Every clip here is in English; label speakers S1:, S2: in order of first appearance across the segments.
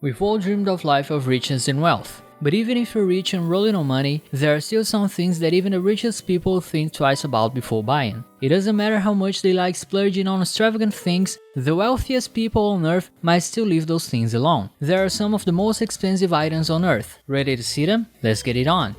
S1: We've all dreamed of life of riches and wealth. But even if you're rich and rolling on money, there are still some things that even the richest people think twice about before buying. It doesn't matter how much they like splurging on extravagant things, the wealthiest people on earth might still leave those things alone. There are some of the most expensive items on earth. Ready to see them? Let's get it on.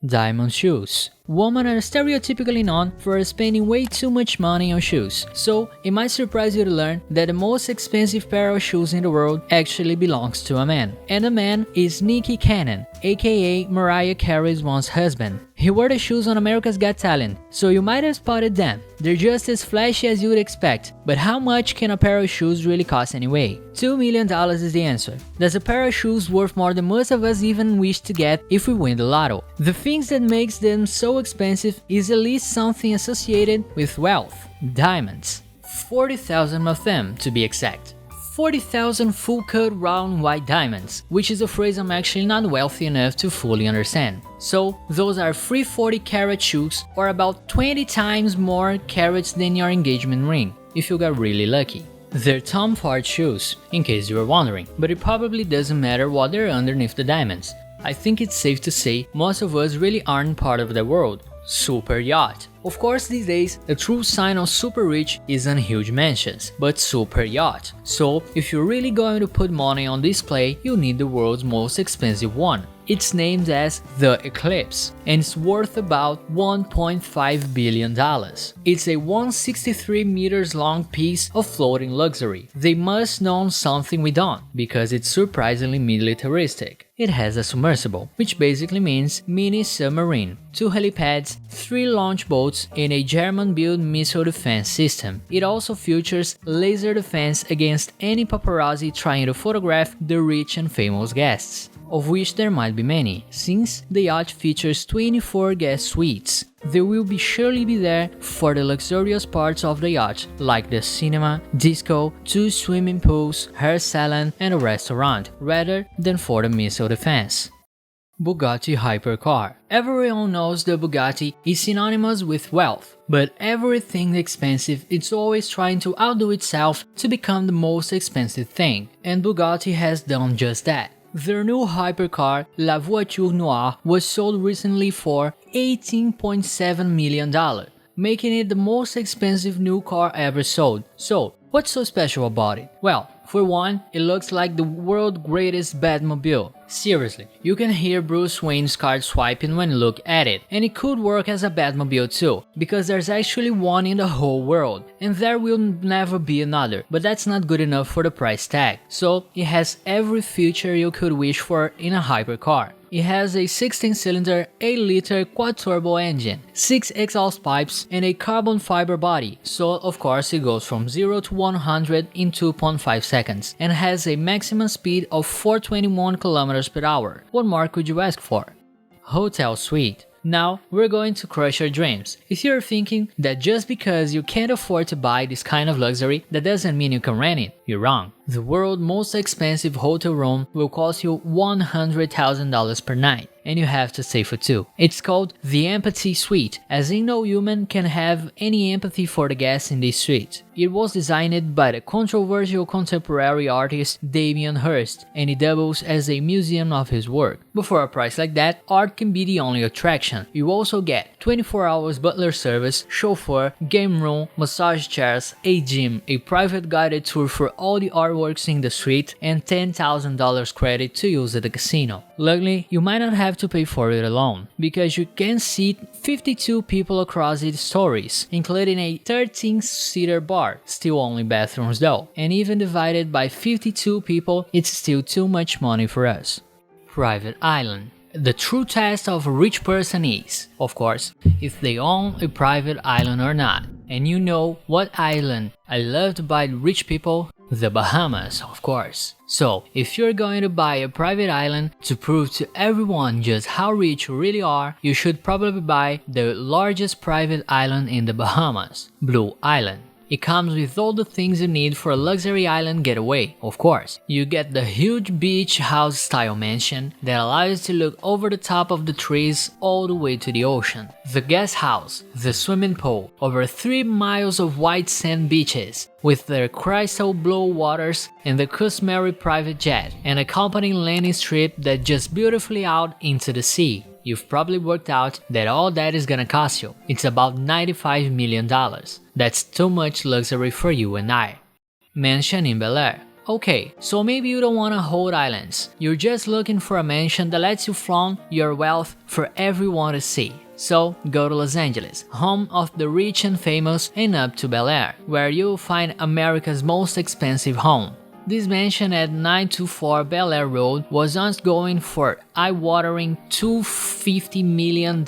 S1: Diamond shoes. Women are stereotypically known for spending way too much money on shoes, so it might surprise you to learn that the most expensive pair of shoes in the world actually belongs to a man. And the man is Nicky Cannon, aka Mariah Carey's once husband. He wore the shoes on America's Got Talent, so you might have spotted them. They're just as flashy as you would expect, but how much can a pair of shoes really cost anyway? $2 million is the answer. That's a pair of shoes worth more than most of us even wish to get if we win the lotto. The things that makes them so expensive is at least something associated with wealth. Diamonds. 40,000 of them to be exact. 40,000 full-cut round white diamonds, which is a phrase I'm actually not wealthy enough to fully understand. So those are 340 carat shoes, or about 20 times more carats than your engagement ring, if you got really lucky. They're Tom Ford shoes, in case you were wondering, but it probably doesn't matter what they're underneath the diamonds. I think it's safe to say most of us really aren't part of the world. Super yacht. Of course, these days, the true sign of super rich isn't huge mansions, but super yacht. So, if you're really going to put money on display, you need the world's most expensive one. It's named as the Eclipse, and it's worth about $1.5 billion. It's a 163 meters long piece of floating luxury. They must know something we don't, because it's surprisingly militaristic. It has a submersible, which basically means mini submarine, 2 helipads, 3 launch boats, and a German-built missile defense system. It also features laser defense against any paparazzi trying to photograph the rich and famous guests, of which there might be many, since the yacht features 24 guest suites. They will surely be there for the luxurious parts of the yacht, like the cinema, disco, 2 swimming pools, hair salon, and a restaurant, rather than for the missile defense. Bugatti hypercar. Everyone knows the Bugatti is synonymous with wealth, but everything expensive is always trying to outdo itself to become the most expensive thing, and Bugatti has done just that. Their new hypercar, La Voiture Noire, was sold recently for $18.7 million, making it the most expensive new car ever sold. So, what's so special about it? Well, for one, it looks like the world's greatest Batmobile. Seriously, you can hear Bruce Wayne's card swiping when you look at it, and it could work as a Batmobile too, because there's actually one in the whole world, and there will never be another, but that's not good enough for the price tag, so it has every feature you could wish for in a hypercar. It has a 16-cylinder, 8-liter quad-turbo engine, 6 exhaust pipes, and a carbon fiber body, so of course it goes from 0 to 100 in 2.5 seconds, and has a maximum speed of 421 km per hour. What more could you ask for? Hotel suite. Now, we're going to crush your dreams. If you're thinking that just because you can't afford to buy this kind of luxury, that doesn't mean you can rent it, you're wrong. The world's most expensive hotel room will cost you $100,000 per night, and you have to stay for 2. It's called the Empathy Suite, as in no human can have any empathy for the guests in this suite. It was designed by the controversial contemporary artist Damien Hirst, and it doubles as a museum of his work. But for a price like that, art can be the only attraction. You also get 24 hours butler service, chauffeur, game room, massage chairs, a gym, a private guided tour for all the artworks in the suite, and $10,000 credit to use at the casino. Luckily, you might not have to pay for it alone, because you can seat 52 people across its stories, including a 13-seater bar, still only bathrooms though, and even divided by 52 people, it's still too much money for us. Private island. The true test of a rich person is, of course, if they own a private island or not. And you know what island I love to buy rich people? The Bahamas, of course. So, if you're going to buy a private island to prove to everyone just how rich you really are, you should probably buy the largest private island in the Bahamas, Blue Island. It comes with all the things you need for a luxury island getaway, of course. You get the huge beach house style mansion that allows you to look over the top of the trees all the way to the ocean. The guest house, the swimming pool, over 3 miles of white sand beaches with their crystal blue waters and the customary private jet, and accompanying landing strip that just beautifully out into the sea. You've probably worked out that all that is gonna cost you. It's about $95 million. That's too much luxury for you and I. Mansion in Bel Air. Okay, so maybe you don't want to hold islands. You're just looking for a mansion that lets you flaunt your wealth for everyone to see. So go to Los Angeles, home of the rich and famous, and up to Bel Air, where you'll find America's most expensive home. This mansion at 924 Bel Air Road was once going for eye-watering $250 million.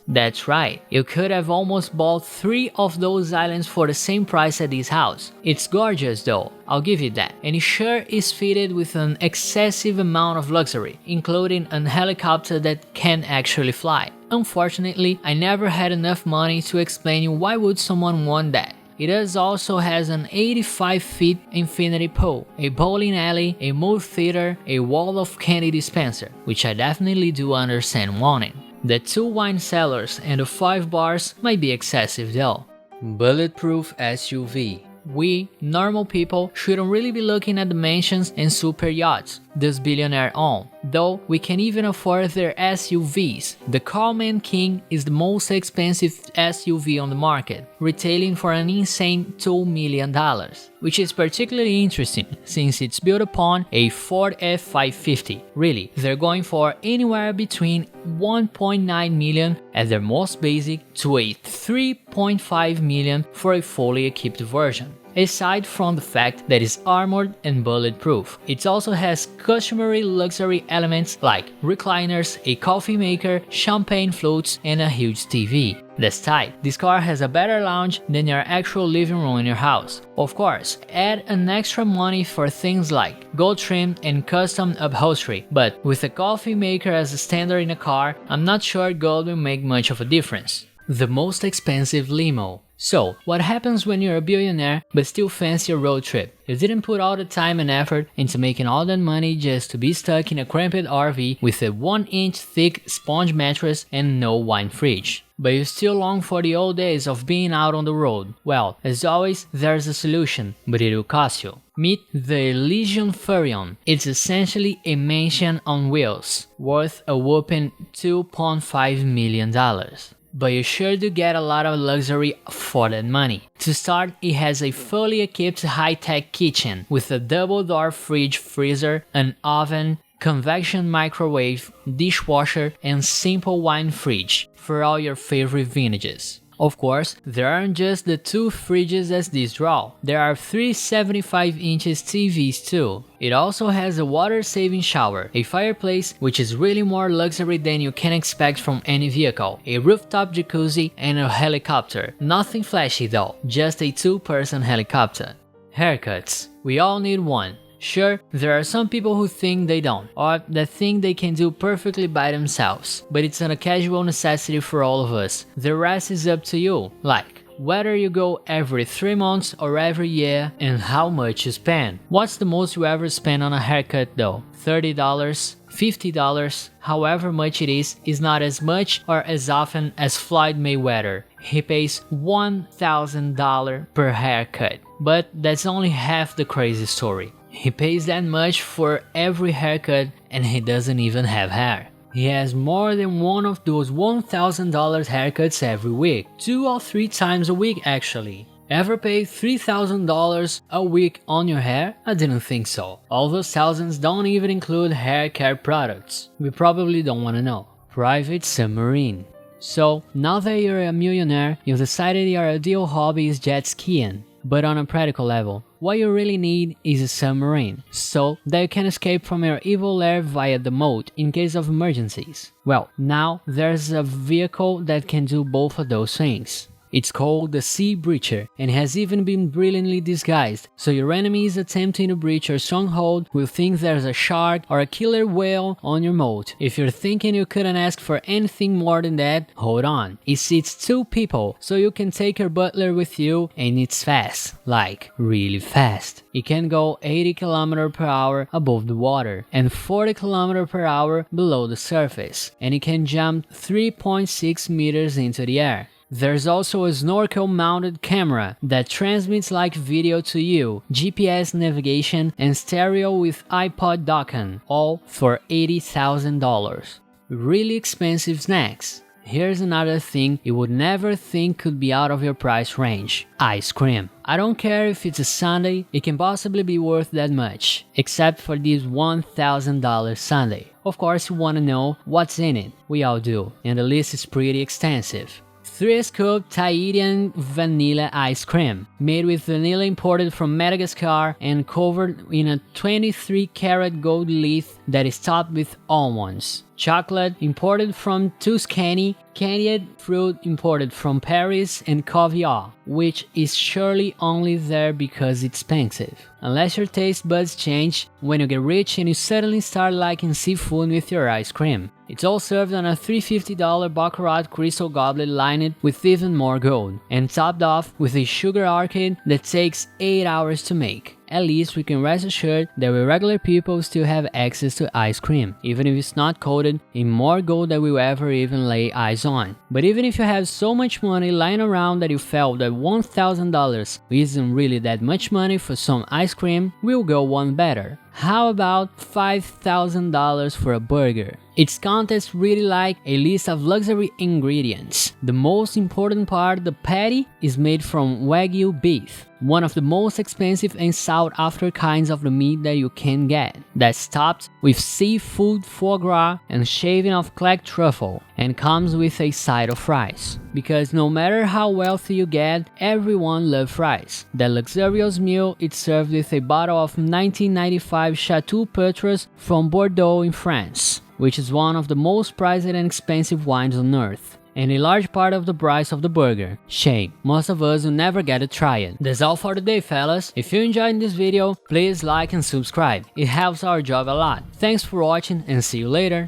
S1: That's right, you could have almost bought 3 of those islands for the same price at this house. It's gorgeous though, I'll give you that, and it sure is fitted with an excessive amount of luxury, including a helicopter that can actually fly. Unfortunately, I never had enough money to explain you why would someone want that. It also has an 85-feet infinity pool, a bowling alley, a movie theater, a wall of candy dispenser, which I definitely do understand wanting. The 2 wine cellars and the 5 bars might be excessive though. Bulletproof SUV. We, normal people, shouldn't really be looking at the mansions and super yachts this billionaire own, though we can even afford their SUVs. The Carman King is the most expensive SUV on the market, retailing for an insane $2 million, which is particularly interesting since it's built upon a Ford F-550. Really, they're going for anywhere between $1.9 million at their most basic to a $3.5 million for a fully equipped version. Aside from the fact that it's armored and bulletproof, it also has customary luxury elements like recliners, a coffee maker, champagne floats, and a huge TV. That's tight. This car has a better lounge than your actual living room in your house. Of course, add an extra money for things like gold trim and custom upholstery, but with a coffee maker as a standard in a car, I'm not sure gold will make much of a difference. The most expensive limo. So, what happens when you're a billionaire but still fancy a road trip? You didn't put all the time and effort into making all that money just to be stuck in a cramped RV with a 1-inch thick sponge mattress and no wine fridge. But you still long for the old days of being out on the road. Well, as always, there's a solution, but it will cost you. Meet the Elysian Furion. It's essentially a mansion on wheels, worth a whopping $2.5 million. But you sure do get a lot of luxury for that money. To start, it has a fully equipped high-tech kitchen with a double-door fridge freezer, an oven, convection microwave, dishwasher, and simple wine fridge for all your favorite vintages. Of course, there aren't just the 2 fridges as this draw, there are 3 75-inch TVs too. It also has a water-saving shower, a fireplace which is really more luxury than you can expect from any vehicle, a rooftop jacuzzi, and a helicopter. Nothing flashy though, just a 2-person helicopter. Haircuts. We all need one. Sure, there are some people who think they don't, or that think they can do perfectly by themselves, but it's a casual necessity for all of us. The rest is up to you, like whether you go every 3 months or every year and how much you spend. What's the most you ever spend on a haircut though? $30? $50? However much it is not as much or as often as Floyd Mayweather. He pays $1,000 per haircut, but that's only half the crazy story. He pays that much for every haircut and he doesn't even have hair. He has more than one of those $1,000 haircuts every week, 2 or 3 times a week actually. Ever paid $3,000 a week on your hair? I didn't think so. All those thousands don't even include hair care products. We probably don't want to know. Private submarine. So, now that you're a millionaire, you've decided your ideal hobby is jet skiing. But on a practical level, what you really need is a submarine, so that you can escape from your evil lair via the moat in case of emergencies. Well, now there's a vehicle that can do both of those things. It's called the Sea Breacher and has even been brilliantly disguised, so your enemies attempting to breach your stronghold will think there's a shark or a killer whale on your moat. If you're thinking you couldn't ask for anything more than that, hold on. It seats 2 people, so you can take your butler with you, and it's fast, like really fast. It can go 80 km per hour above the water and 40 km per hour below the surface, and it can jump 3.6 meters into the air. There's also a snorkel-mounted camera that transmits live video to you, GPS navigation, and stereo with iPod docking, all for $80,000. Really expensive snacks. Here's another thing you would never think could be out of your price range: ice cream. I don't care if it's a sundae, it can possibly be worth that much, except for this $1,000 sundae. Of course you wanna know what's in it, we all do, and the list is pretty extensive. 3-scoop Tahitian vanilla ice cream, made with vanilla imported from Madagascar and covered in a 23-karat gold leaf that is topped with almonds. Chocolate imported from Tuscany, candied fruit imported from Paris, and caviar, which is surely only there because it's expensive. Unless your taste buds change when you get rich and you suddenly start liking seafood with your ice cream. It's all served on a $350 Baccarat crystal goblet lined with even more gold, and topped off with a sugar arcade that takes 8 hours to make. At least we can rest assured that we regular people still have access to ice cream, even if it's not coated in more gold than we'll ever even lay eyes on. But even if you have so much money lying around that you felt that $1,000 isn't really that much money for some ice cream, we'll go one better. How about $5,000 for a burger? Its contest really like a list of luxury ingredients. The most important part, the patty, is made from Wagyu beef, one of the most expensive and sought after kinds of the meat that you can get, that's topped with seafood foie gras and shaving of black truffle, and comes with a side of fries. Because no matter how wealthy you get, everyone loves fries. That luxurious meal is served with a bottle of 1995 Chateau Petrus from Bordeaux in France, which is one of the most prized and expensive wines on earth, and a large part of the price of the burger. Shame, most of us will never get to try it. That's all for today, fellas. If you enjoyed this video, please like and subscribe. It helps our job a lot. Thanks for watching and see you later.